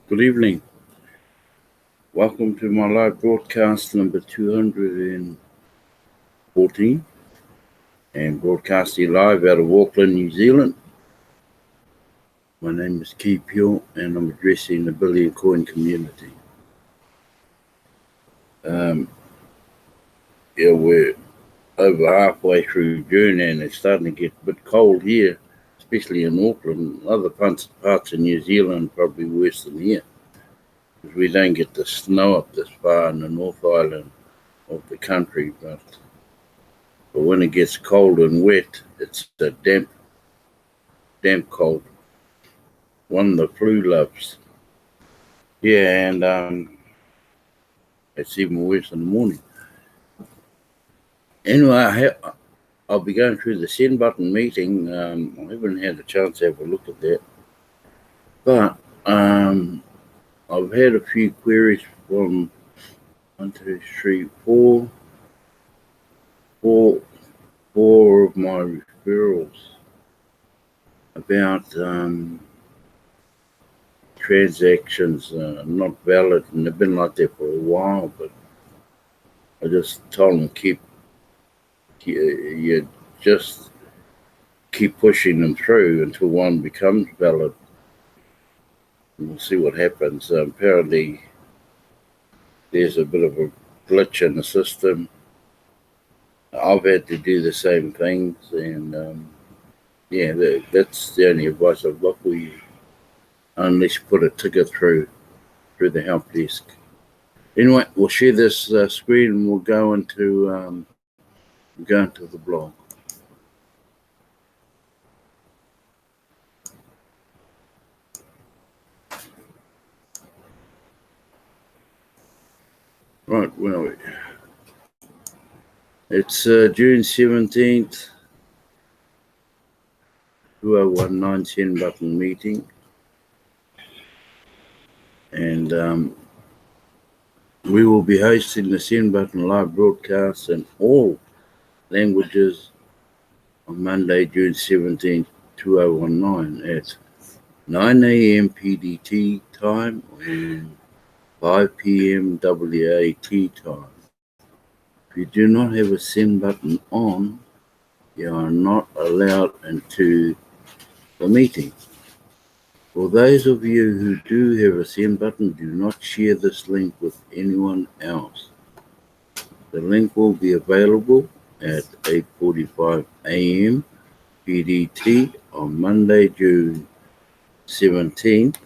Good evening. Welcome to my live broadcast number 214 and broadcasting live out of Auckland, New Zealand. My name is Key Pure and I'm addressing the Billion Coin community. We're over halfway through June and it's starting to get a bit cold here, especially in Auckland. Other parts of New Zealand probably worse than here, because we don't get the snow up this far in the North Island of the country, but when it gets cold and wet, it's a damp cold. One the flu loves. Yeah, and it's even worse in the morning. Anyway, I'll be going through the send button meeting. I haven't had a chance to have a look at that, but I've had a few queries from 1, 2, 3, 4 of my referrals about transactions not valid, and they've been like that for a while, but I just told them you just keep pushing them through until one becomes valid, and we'll see what happens. Apparently there's a bit of a glitch in the system. I've had to do the same things, and that's the only advice I've got for you, unless you put a ticket through the help desk. Anyway, we'll share this screen and we'll go into the blog. Right, where are we? It's June 17th, 2019 send button meeting. And we will be hosting the send button live broadcast in all languages on Monday, June 17th, 2019 at 9 a.m. PDT time and 5 p.m. WAT time. If you do not have a send button on, you are not allowed into the meeting. For those of you who do have a send button, do not share this link with anyone else. The link will be available at 8:45 a.m. PDT on Monday, June 17th,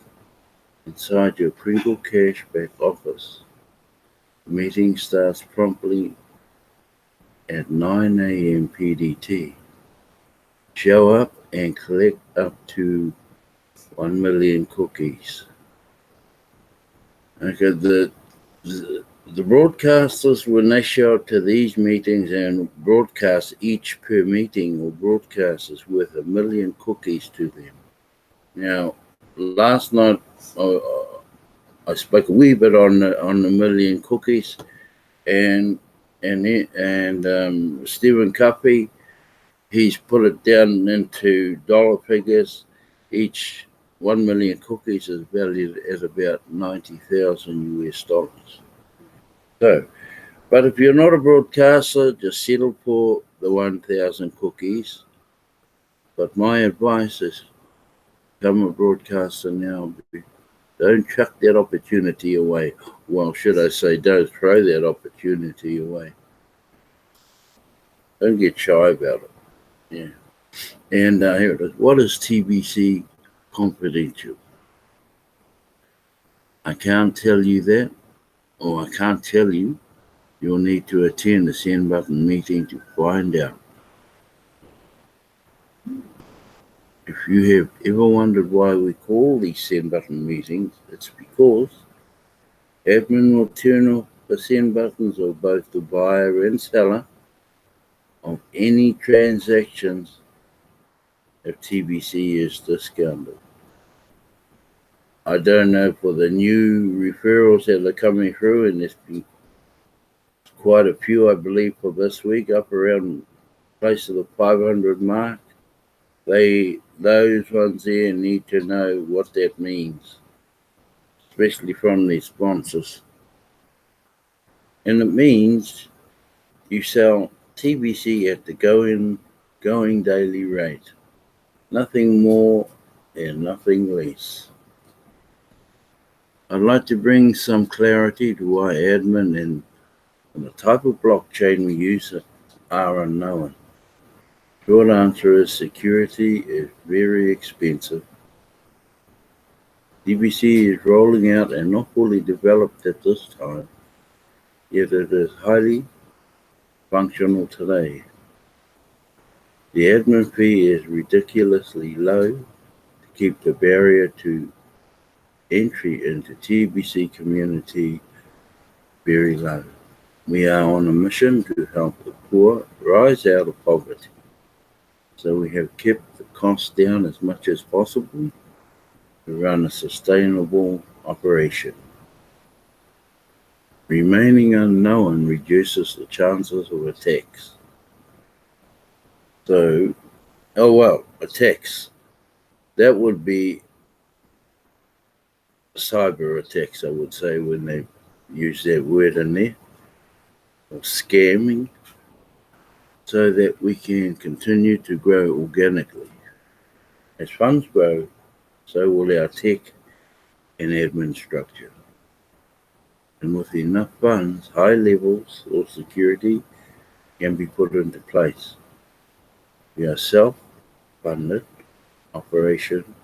inside your Pringle Cash back office. The meeting starts promptly at 9 a.m. PDT. Show up and collect up to 1 million cookies. Okay, the broadcasters, when they show up to these meetings and broadcast, each per meeting or broadcast is worth 1 million cookies to them. Now, last night I spoke a wee bit on the 1 million cookies, and Stephen Cuffey, he's put it down into dollar figures. Each 1 million cookies is valued at about $90,000 US. So, but if you're not a broadcaster, just settle for the 1,000 cookies. But my advice is, become a broadcaster now. Don't chuck that opportunity away. Well, should I say, don't throw that opportunity away. Don't get shy about it. Yeah. And here it is. What is TBC confidential? I can't tell you that, or I can't tell you. You'll need to attend the send button meeting to find out. If you have ever wondered why we call these send button meetings, it's because admin will turn off the send buttons of both the buyer and seller of any transactions if TBC is discounted. I don't know for the new referrals that are coming through, and there's been quite a few, I believe, for this week, up around close to the 500 mark. Those ones there need to know what that means, especially from these sponsors. And it means you sell TBC at the going daily rate. Nothing more and nothing less. I'd like to bring some clarity to why admin and the type of blockchain we use are unknown. Short answer is security is very expensive. TBC is rolling out and not fully developed at this time, yet it is highly functional today. The admin fee is ridiculously low to keep the barrier to entry into TBC community very low. We are on a mission to help the poor rise out of poverty. So we have kept the costs down as much as possible to run a sustainable operation. Remaining unknown reduces the chances of attacks. So, attacks. That would be cyber attacks, I would say, when they use that word in there, or scamming, so that we can continue to grow organically. As funds grow, so will our tech and admin structure. And with enough funds, high levels of security can be put into place. We are self-funded operation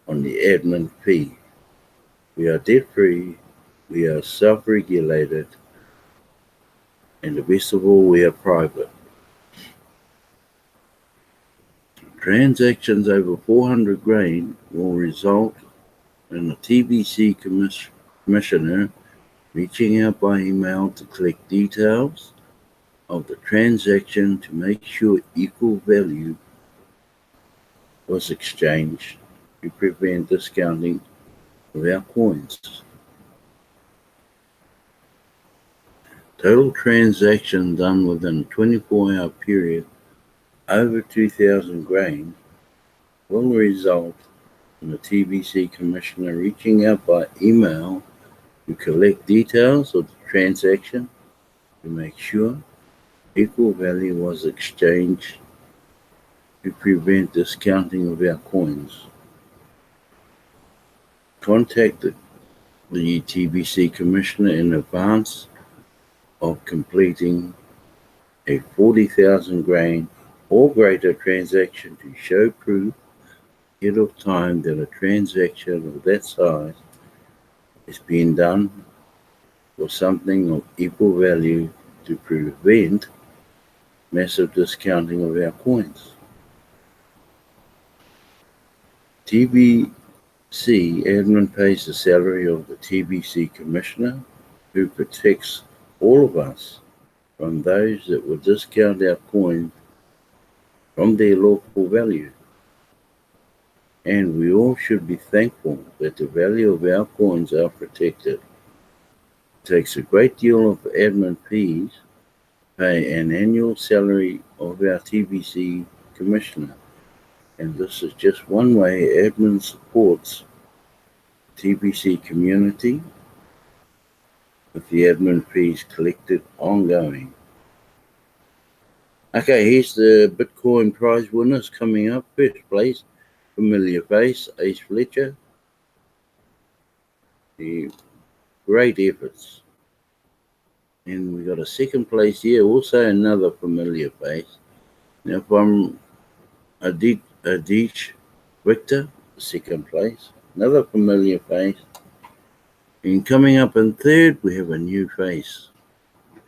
on the admin fee. We are debt-free, we are self-regulated, and the best of all, we are private. Transactions over 400 grain will result in a TBC commissioner reaching out by email to collect details of the transaction to make sure equal value was exchanged to prevent discounting of our coins. Total transactions done within a 24-hour period over 2,000 grain will result in the TBC commissioner reaching out by email to collect details of the transaction to make sure equal value was exchanged to prevent discounting of our coins. Contact the TBC commissioner in advance of completing a 40,000 grain or greater transaction to show proof ahead of time that a transaction of that size is being done for something of equal value to prevent massive discounting of our coins. TBC admin pays the salary of the TBC commissioner who protects all of us from those that will discount our coins from their lawful value. And we all should be thankful that the value of our coins are protected. It takes a great deal of admin fees to pay an annual salary of our TBC commissioner. And this is just one way admin supports the TBC community with the admin fees collected ongoing. Okay, here's the Bitcoin prize winners coming up. First place, familiar face, Ace Fletcher. The great efforts. And we got a second place here, also another familiar face. Now from Adish Victor, second place, another familiar face. And coming up in third, we have a new face,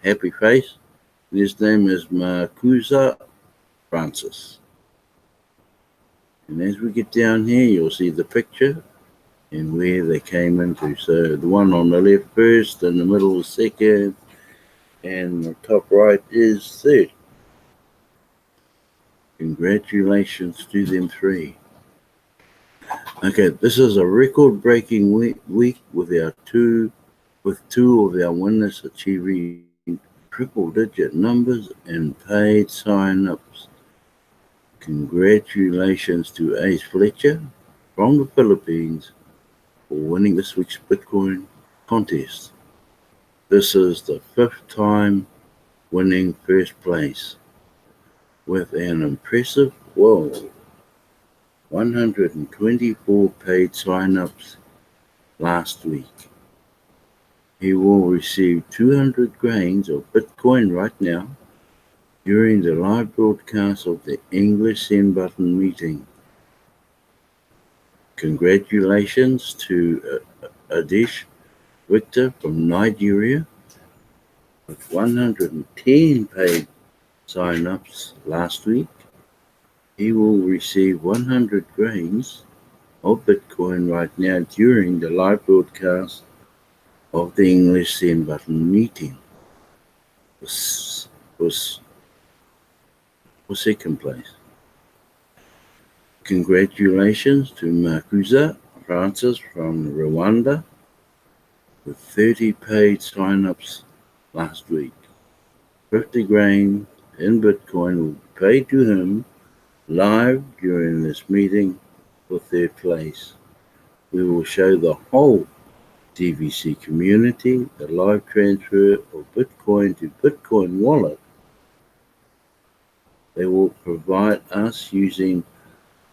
happy face. His name is Marcusa Francis. And as we get down here, you'll see the picture and where they came into. So the one on the left first, in the middle is second, and the top right is third. Congratulations to them three. Okay, this is a record-breaking week with two of our winners achieving triple-digit numbers and paid sign-ups. Congratulations to Ace Fletcher from the Philippines for winning this week's Bitcoin contest. This is the 5th time winning first place with an impressive 124 paid sign-ups last week. He will receive 200 grains of Bitcoin right now during the live broadcast of the English Send Button meeting. Congratulations to Adish Victor from Nigeria with 110 paid sign-ups last week. He will receive 100 grains of Bitcoin right now during the live broadcast of the English Send Button meeting. Was second place. Congratulations to Makuza Francis from Rwanda with 30 paid sign-ups last week. 50 grain in Bitcoin will be paid to him live during this meeting for third place. We will show the whole TBC community the live transfer of Bitcoin to Bitcoin wallet. They will provide us using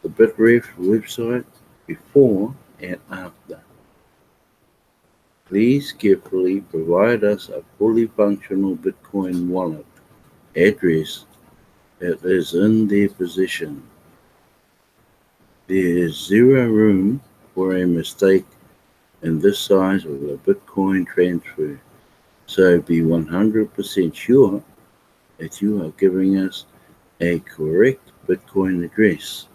the Bitref website before and after. Please carefully provide us a fully functional Bitcoin wallet address that is in their possession. There is zero room for a mistake in this size of a Bitcoin transfer, so be 100% sure that you are giving us a correct Bitcoin address.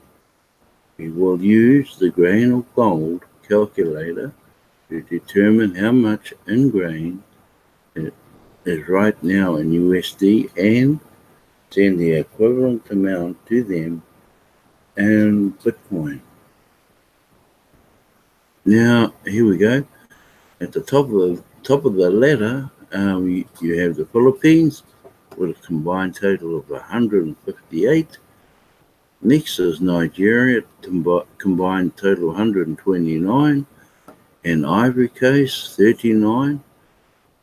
We will use the grain of gold calculator to determine how much in grain it is right now in USD and send the equivalent amount to them in Bitcoin. Now, here we go. At the top of the ladder, you have the Philippines with a combined total of 158. Next is Nigeria, combined total 129, and Ivory Coast 39.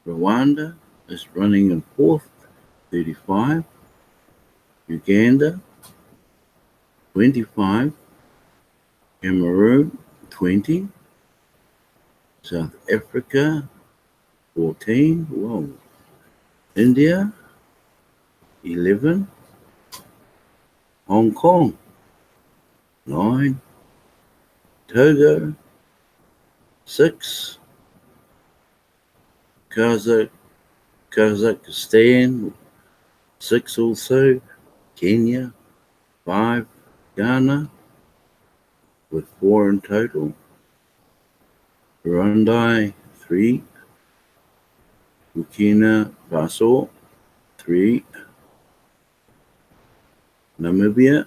Rwanda is running in fourth, 35. Uganda 25. Cameroon 20. South Africa 14. India 11. Hong Kong 9. Togo 6. Kazakhstan 6 also. Kenya 5. Ghana with 4 in total. Burundi 3. Burkina Faso 3. Namibia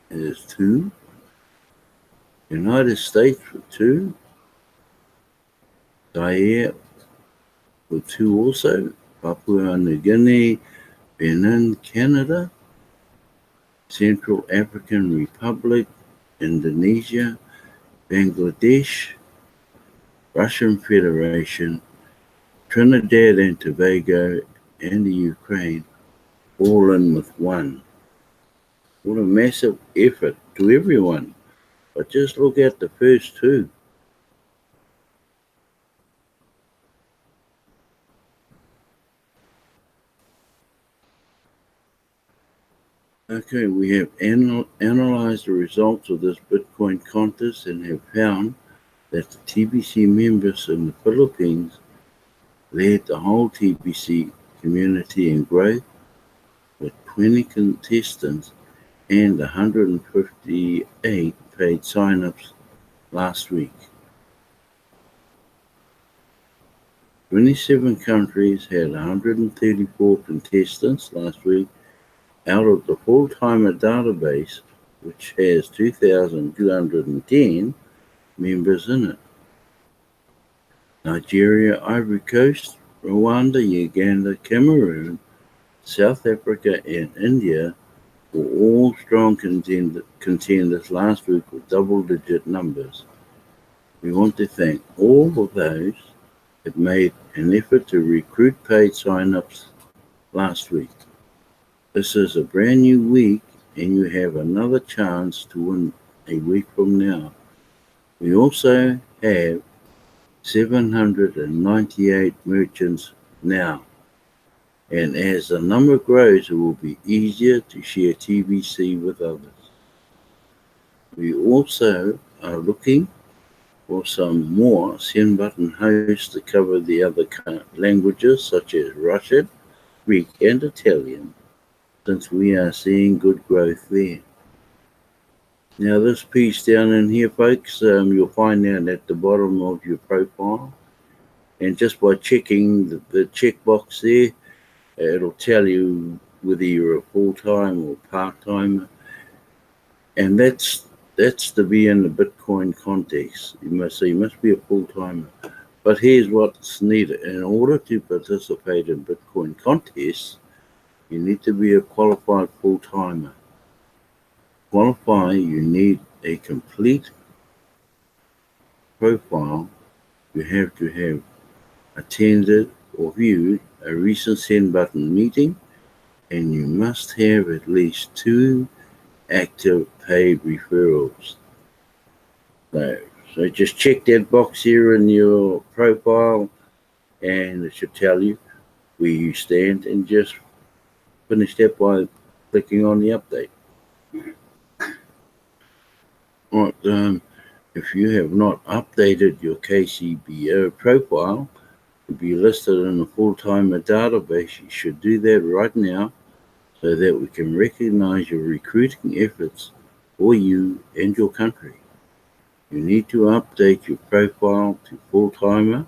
is 2. United States with 2. Zaire with 2 also. Papua New Guinea, Benin, Canada, Central African Republic, Indonesia, Bangladesh, Russian Federation, Trinidad and Tobago, and the Ukraine, all in with 1. What a massive effort to everyone. But just look at the first 2. Okay, we have analyzed the results of this Bitcoin contest and have found that the TBC members in the Philippines led the whole TBC community in growth with 20 contestants and 158 paid sign-ups last week. 27 countries had 134 contestants last week out of the full-timer database, which has 2,210 members in it. Nigeria, Ivory Coast, Rwanda, Uganda, Cameroon, South Africa, and India were all strong contenders last week with double-digit numbers. We want to thank all of those that made an effort to recruit paid sign-ups last week. This is a brand new week and you have another chance to win a week from now. We also have 798 merchants now, and as the number grows, it will be easier to share TBC with others. We also are looking for some more send button hosts to cover the other languages such as Russian, Greek, and Italian, since we are seeing good growth there. Now, this piece down in here, folks, you'll find out at the bottom of your profile. And just by checking the checkbox there, it'll tell you whether you're a full-time or part-timer. And that's to be in the Bitcoin context. You must be a full-timer. But here's what's needed. In order to participate in Bitcoin contests, you need to be a qualified full-timer. To qualify, you need a complete profile. You have to have attended or viewed a recent send button meeting, and you must have at least 2 active paid referrals. So just check that box here in your profile and it should tell you where you stand, and just finish that by clicking on the update. Alright, if you have not updated your KCBO profile to be listed in the full-timer database, you should do that right now so that we can recognize your recruiting efforts for you and your country. You need to update your profile to full-timer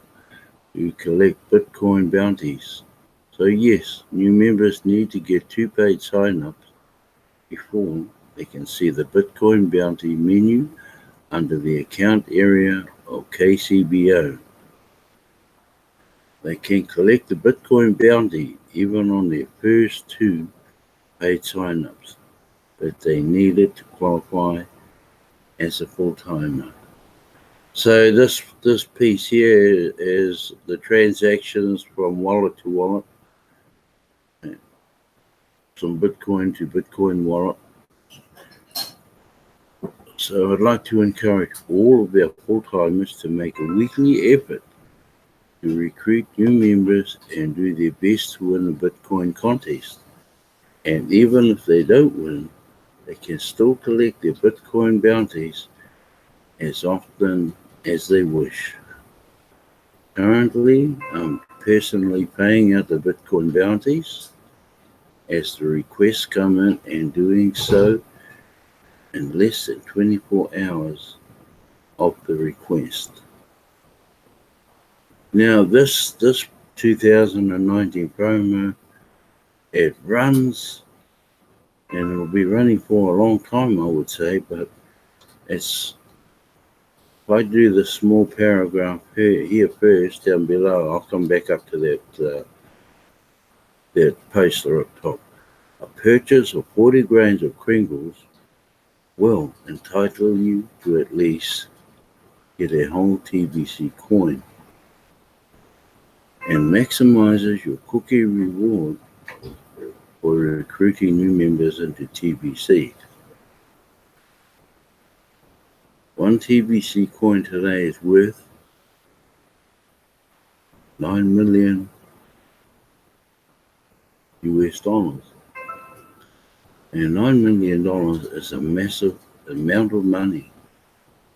to collect Bitcoin bounties. So yes, new members need to get 2 paid sign-ups before they can see the Bitcoin bounty menu under the account area of KCBO. They can collect the Bitcoin bounty even on their first 2 paid sign-ups, but they needed to qualify as a full-timer. So this piece here is the transactions from wallet to wallet, from Bitcoin to Bitcoin wallet. So I'd like to encourage all of our full-timers to make a weekly effort to recruit new members and do their best to win the Bitcoin contest. And even if they don't win, they can still collect their Bitcoin bounties as often as they wish. Currently, I'm personally paying out the Bitcoin bounties as the requests come in, and doing so in less than 24 hours of the request. Now this 2019 promo, it runs, and it will be running for a long time, I would say, but if I do the small paragraph here first down below, I'll come back up to that poster up top. A purchase of 40 grains of Kringles will entitle you to at least get a whole TBC coin, and maximizes your cookie reward for recruiting new members into TBC. 1 TBC coin today is worth 9 million US dollars. And $9 million is a massive amount of money.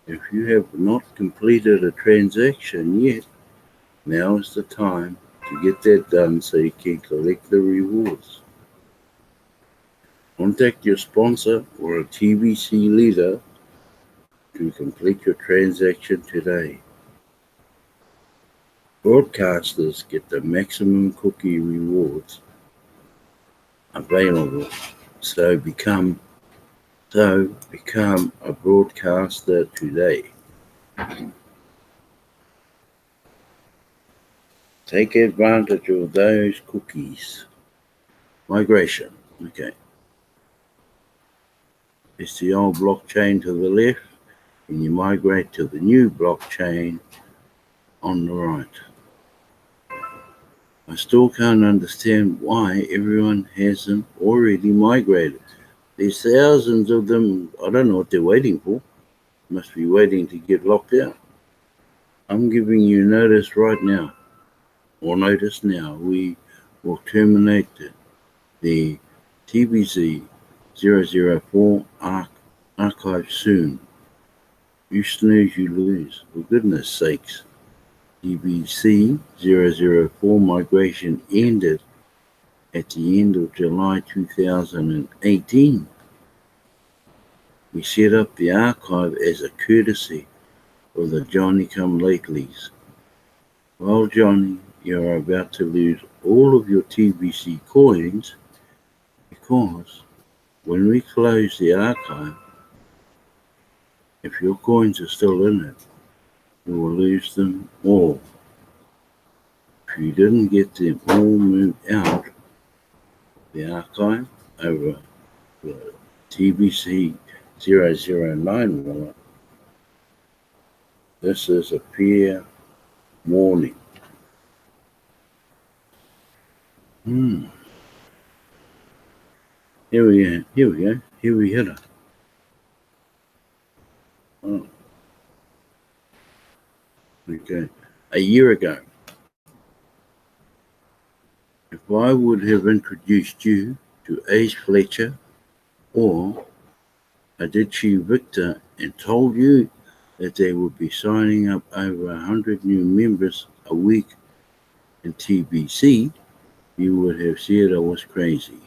If you have not completed a transaction yet, now is the time to get that done so you can collect the rewards. Contact your sponsor or a TBC leader to complete your transaction today. Broadcasters get the maximum cookie rewards available, so become a broadcaster today. Take advantage of those cookies. Migration. Okay. It's the old blockchain to the left, and you migrate to the new blockchain on the right. I still can't understand why everyone hasn't already migrated. There's thousands of them. I don't know what they're waiting for. Must be waiting to get locked out. I'm giving you notice right now, or notice now. We will terminate the TBC 004 archive soon. You snooze, you lose. For goodness sakes. TBC 004 migration ended at the end of July 2018. We set up the archive as a courtesy for the Johnny-come-latelys. Well, Johnny, you're about to lose all of your TBC coins because when we close the archive, if your coins are still in it, you will lose them all. If you didn't get them all moved out the archive over the TBC 009 wallet, this is a fair warning. Here we go. Here we hit it. Oh. Okay. A year ago, if I would have introduced you to Ace Fletcher or Adichie Victor and told you that they would be signing up over 100 new members a week in TBC, you would have said I was crazy.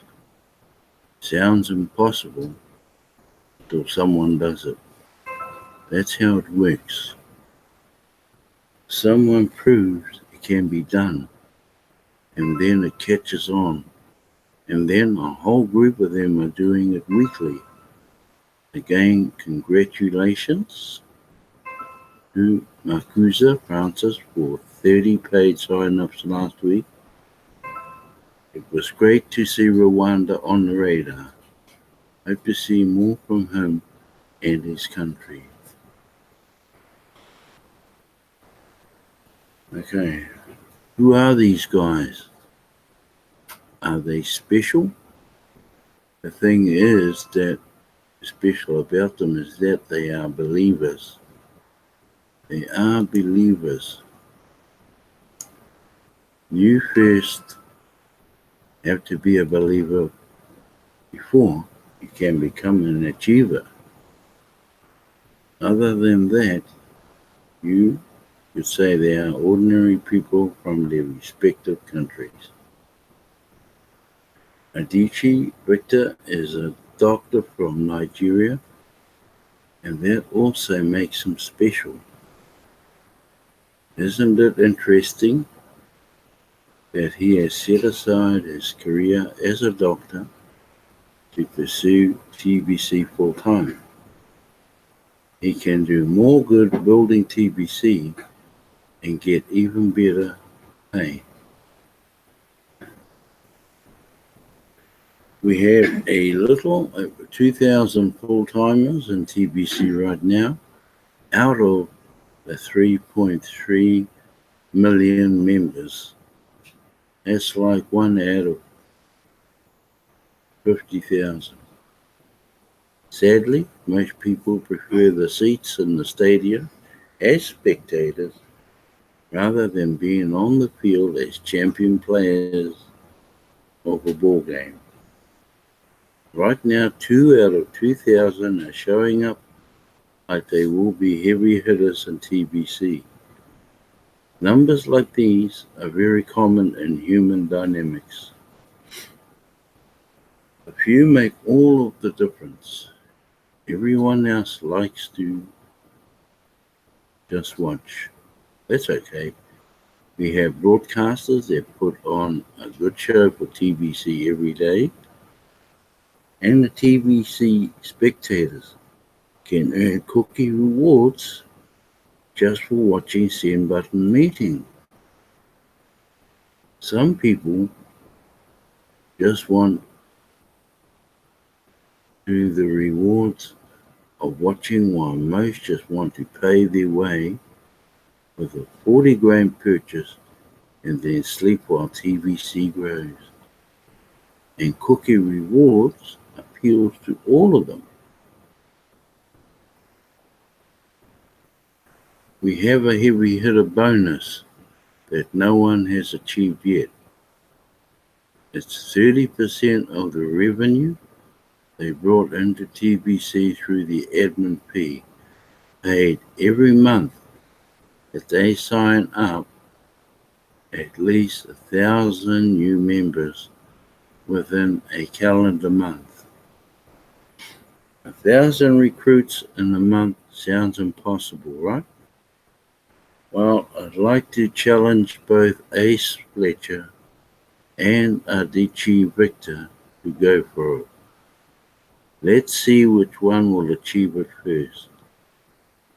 Sounds impossible until someone does it. That's how it works. Someone proves it can be done, and then it catches on, and then a whole group of them are doing it weekly. Again, congratulations to Makusa Francis for 30 paid sign-ups last week. It was great to see Rwanda on the radar. Hope to see more from him and his country. Okay, who are these guys? Are they special? The thing is that special about them is that they are believers. They are believers. You first have to be a believer before you can become an achiever. Other than that, you could say they are ordinary people from their respective countries. Adichie Victor is a doctor from Nigeria, and that also makes him special. Isn't it interesting that he has set aside his career as a doctor to pursue TBC full-time? He can do more good building TBC and get even better pay. We have a little over 2,000 full-timers in TBC right now, out of the 3.3 million members. That's like 1 out of 50,000. Sadly, most people prefer the seats in the stadium as spectators rather than being on the field as champion players of a ball game. Right now, 2 out of 2,000 are showing up like they will be heavy hitters in TBC. Numbers like these are very common in human dynamics. A few make all of the difference. Everyone else likes to just watch. That's okay. We have broadcasters that put on a good show for TBC every day, and the TBC spectators can earn cookie rewards just for watching Send Button Meeting. Some people just want to do the rewards of watching while most just want to pay their way with a 40-gram purchase and then sleep while TBC grows. And Cookie Rewards appeals to all of them. We have a heavy hitter bonus that no one has achieved yet. It's 30% of the revenue they brought into TBC through the admin fee paid every month that they sign up at least 1,000 new members within a calendar month. 1,000 recruits in a month sounds impossible, right? Well, I'd like to challenge both Ace Fletcher and Adichie Victor to go for it. Let's see which one will achieve it first.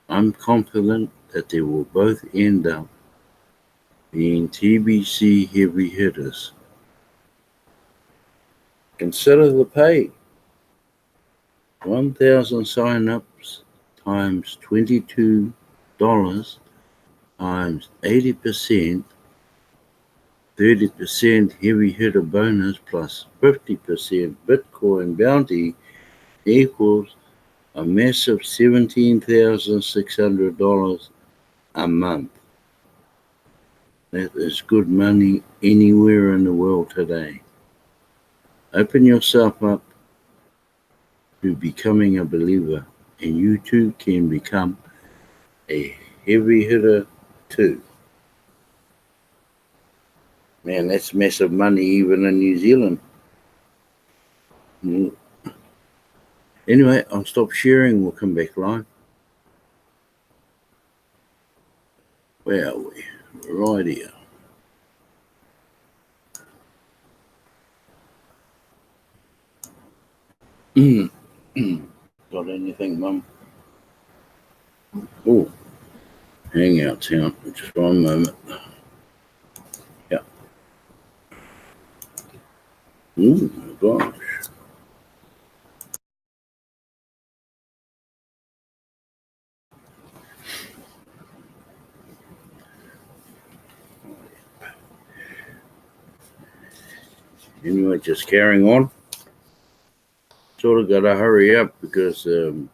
I'm confident that they will both end up being TBC heavy hitters. Consider the pay. 1,000 sign-ups times $22 times 80%, 30% heavy hitter bonus plus 50% Bitcoin bounty equals a massive $17,600 a month. That is good money anywhere in the world today. Open yourself up to becoming a believer, and you too can become a heavy hitter too. Man, that's massive money even in New Zealand. Anyway, I'll stop sharing. We'll come back live. Where are we? Right here. Got anything, Mum? Oh, hangout town. Just one moment. Yeah. Oh my gosh. Anyway, just carrying on. Sort of got to hurry up because the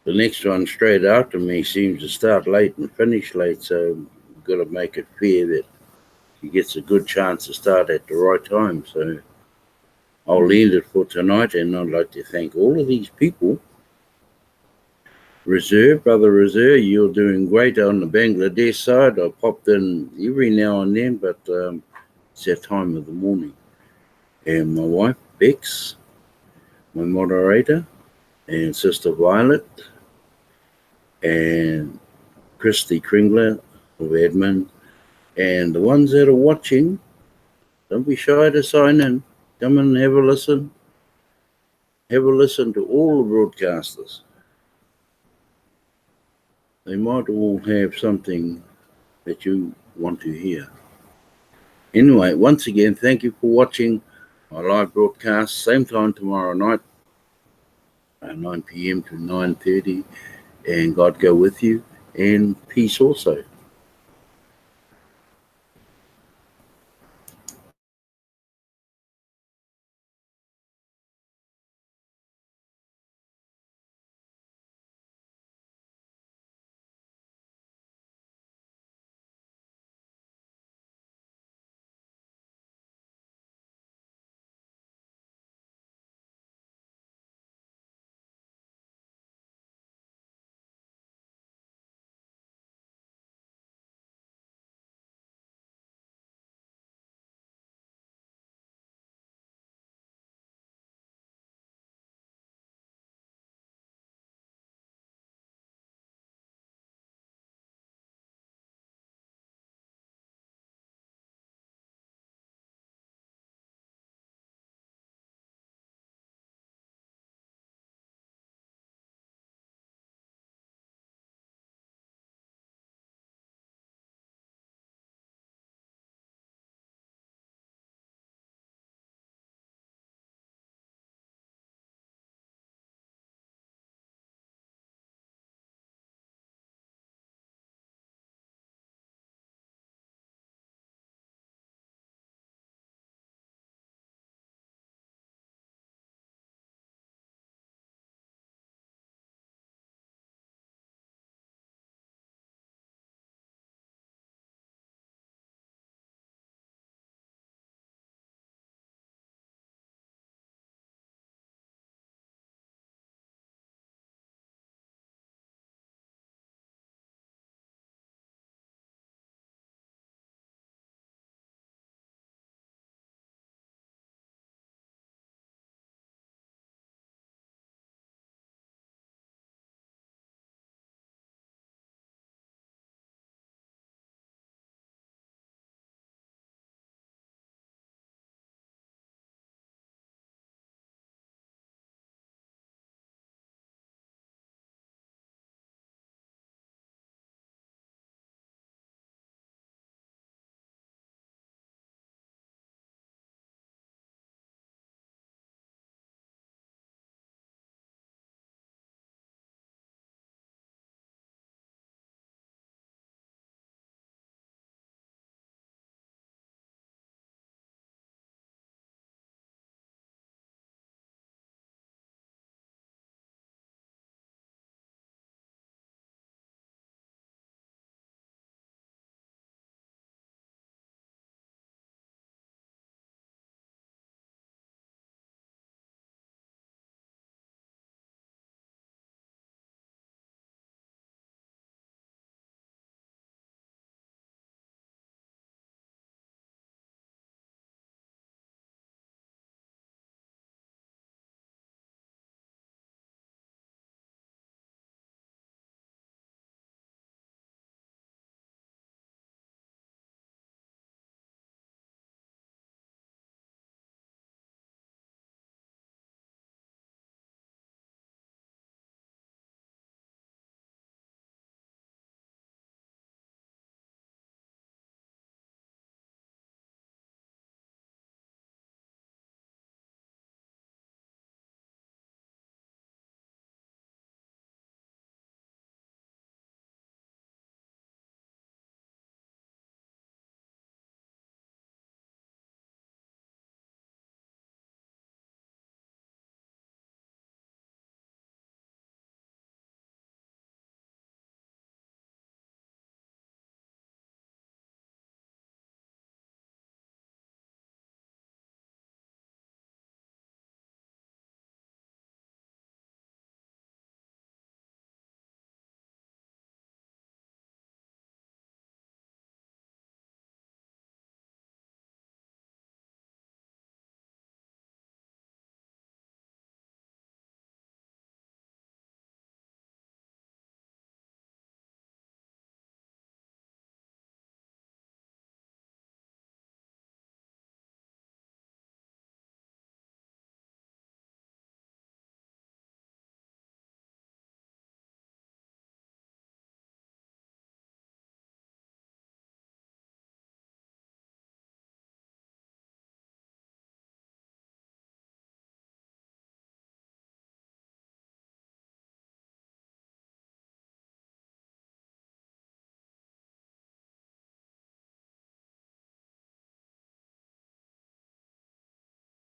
next one straight after me seems to start late and finish late, so we've got to make it fair that he gets a good chance to start at the right time. So I'll end it for tonight, and I'd like to thank all of these people. Brother Reserve, you're doing great on the Bangladesh side. I popped in every now and then, but it's that time of the morning. And my wife, Bex, my moderator, and Sister Violet, and Christy Kringler of admin, and the ones that are watching, don't be shy to sign in. Come and have a listen. Have a listen to all the broadcasters. They might all have something that you want to hear. Anyway, once again, thank you for watching my live broadcast. Same time tomorrow night, 9 p.m. to 9:30. And God go with you, and peace also.